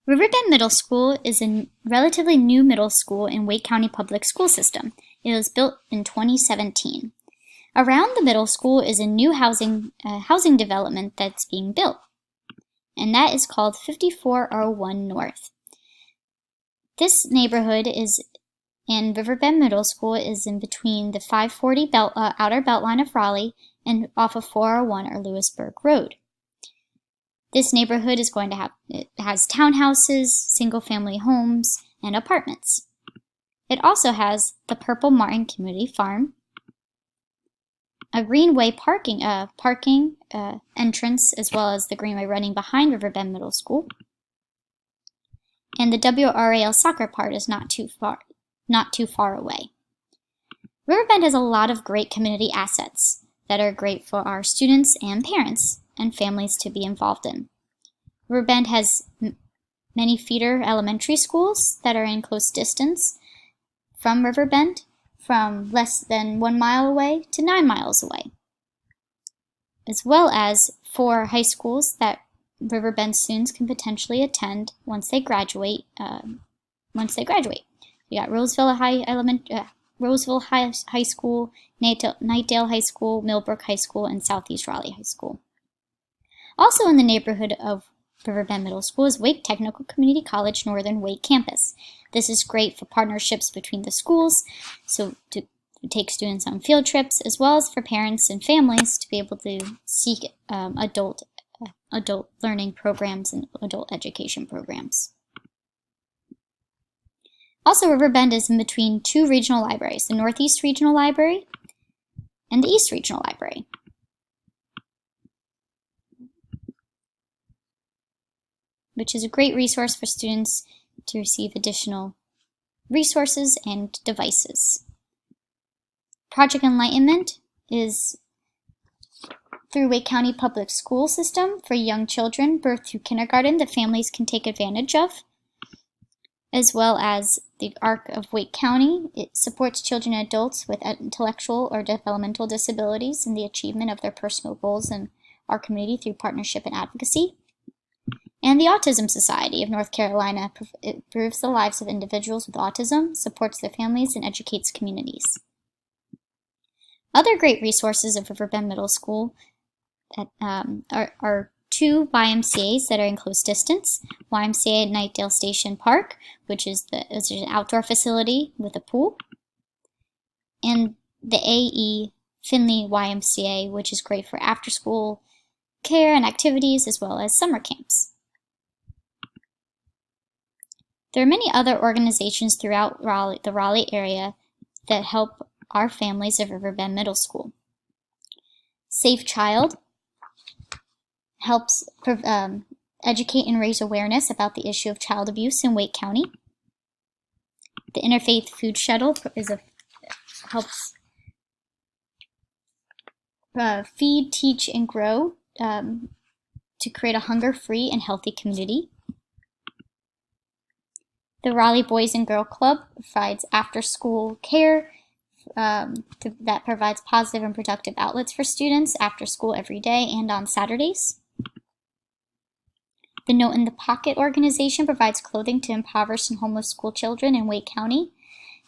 Riverbend Middle School is a relatively new middle school in Wake County Public School System. It was built in 2017. Around the middle school is a new housing development that's being built, and that is called 5401 North. This neighborhood in Riverbend Middle School is in between the 540 outer beltline of Raleigh and off of 401 or Lewisburg Road. This neighborhood has townhouses, single-family homes, and apartments. It also has the Purple Martin Community Farm, a greenway parking entrance, as well as the greenway running behind Riverbend Middle School, and the WRAL soccer park is not too far away. Riverbend has a lot of great community assets that are great for our students and parents and families to be involved in. Riverbend has many feeder elementary schools that are in close distance from Riverbend, from less than 1 mile away to 9 miles away, as well as 4 high schools that Riverbend students can potentially attend once they graduate. We got Roseville High School, Knightdale High School, Millbrook High School, and Southeast Raleigh High School. Also in the neighborhood of Riverbend Middle School is Wake Technical Community College Northern Wake Campus. This is great for partnerships between the schools, so to take students on field trips, as well as for parents and families to be able to seek adult learning programs and adult education programs. Also, Riverbend is in between 2 regional libraries, the Northeast Regional Library and the East Regional Library. Which is a great resource for students to receive additional resources and devices. Project Enlightenment is through Wake County Public School System for young children birth through kindergarten that families can take advantage of, as well as the ARC of Wake County. It supports children and adults with intellectual or developmental disabilities in the achievement of their personal goals in our community through partnership and advocacy. And the Autism Society of North Carolina improves the lives of individuals with autism, supports their families, and educates communities. Other great resources of Riverbend Middle School are 2 YMCAs that are in close distance. YMCA at Knightdale Station Park, which is an outdoor facility with a pool, and the AE Finley YMCA, which is great for after-school care and activities, as well as summer camps. There are many other organizations throughout the Raleigh area that help our families of Riverbend Middle School. Safe Child helps educate and raise awareness about the issue of child abuse in Wake County. The Interfaith Food Shuttle helps feed, teach, and grow to create a hunger-free and healthy community. The Raleigh Boys and Girl Club provides after-school care that provides positive and productive outlets for students after school every day and on Saturdays. The Note in the Pocket organization provides clothing to impoverished and homeless school children in Wake County.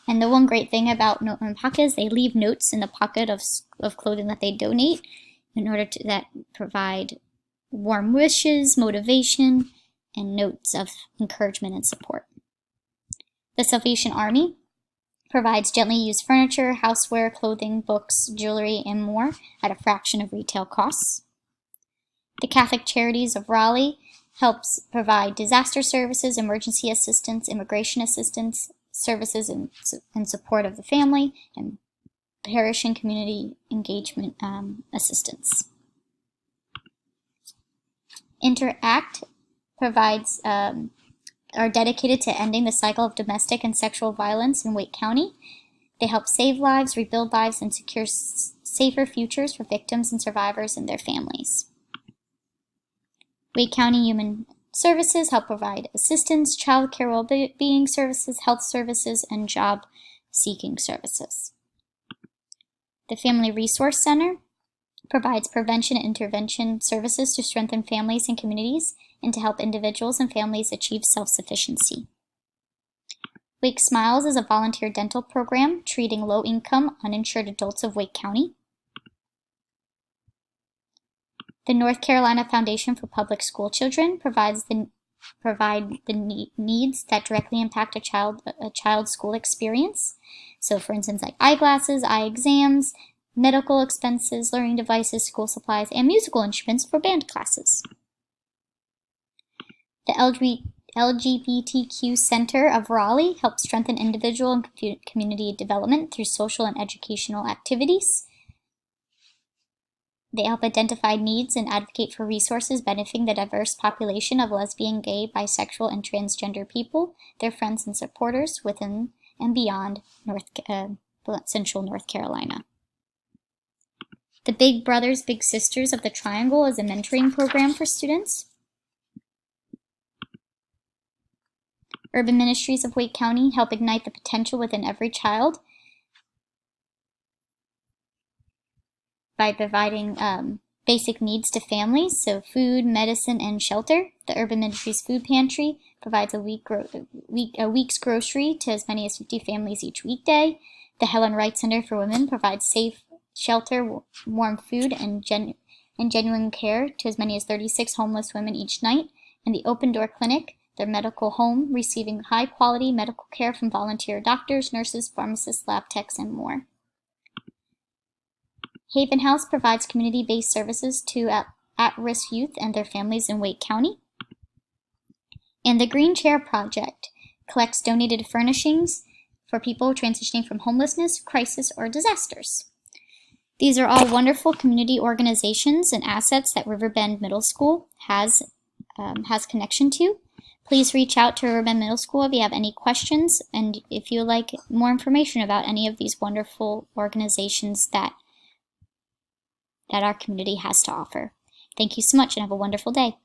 And the one great thing about Note in the Pocket is they leave notes in the pocket of clothing that they donate in order that provide warm wishes, motivation, and notes of encouragement and support. The Salvation Army provides gently used furniture, houseware, clothing, books, jewelry, and more at a fraction of retail costs. The Catholic Charities of Raleigh helps provide disaster services, emergency assistance, immigration assistance, services in support of the family, and parish and community engagement assistance. Interact provides are dedicated to ending the cycle of domestic and sexual violence in Wake County. They help save lives, rebuild lives, and secure safer futures for victims and survivors and their families. Wake County Human Services help provide assistance, child care well-being services, health services, and job-seeking services. The Family Resource Center provides prevention and intervention services to strengthen families and communities and to help individuals and families achieve self-sufficiency. Wake Smiles is a volunteer dental program treating low-income, uninsured adults of Wake County. The North Carolina Foundation for Public School Children provide the needs that directly impact a child's school experience. So for instance, like eyeglasses, eye exams, medical expenses, learning devices, school supplies, and musical instruments for band classes. The LGBTQ Center of Raleigh helps strengthen individual and community development through social and educational activities. They help identify needs and advocate for resources benefiting the diverse population of lesbian, gay, bisexual, and transgender people, their friends and supporters within and beyond Central North Carolina. The Big Brothers Big Sisters of the Triangle is a mentoring program for students. Urban Ministries of Wake County help ignite the potential within every child by providing basic needs to families, so food, medicine, and shelter. The Urban Ministries Food Pantry provides a week's grocery to as many as 50 families each weekday. The Helen Wright Center for Women provides safe shelter, warm food, and genuine care to as many as 36 homeless women each night. And the Open Door Clinic, their medical home, receiving high-quality medical care from volunteer doctors, nurses, pharmacists, lab techs, and more. Haven House provides community-based services to at-risk youth and their families in Wake County. And the Green Chair Project collects donated furnishings for people transitioning from homelessness, crisis, or disasters. These are all wonderful community organizations and assets that Riverbend Middle School has connection to. Please reach out to Riverbend Middle School if you have any questions and if you would like more information about any of these wonderful organizations that our community has to offer. Thank you so much and have a wonderful day.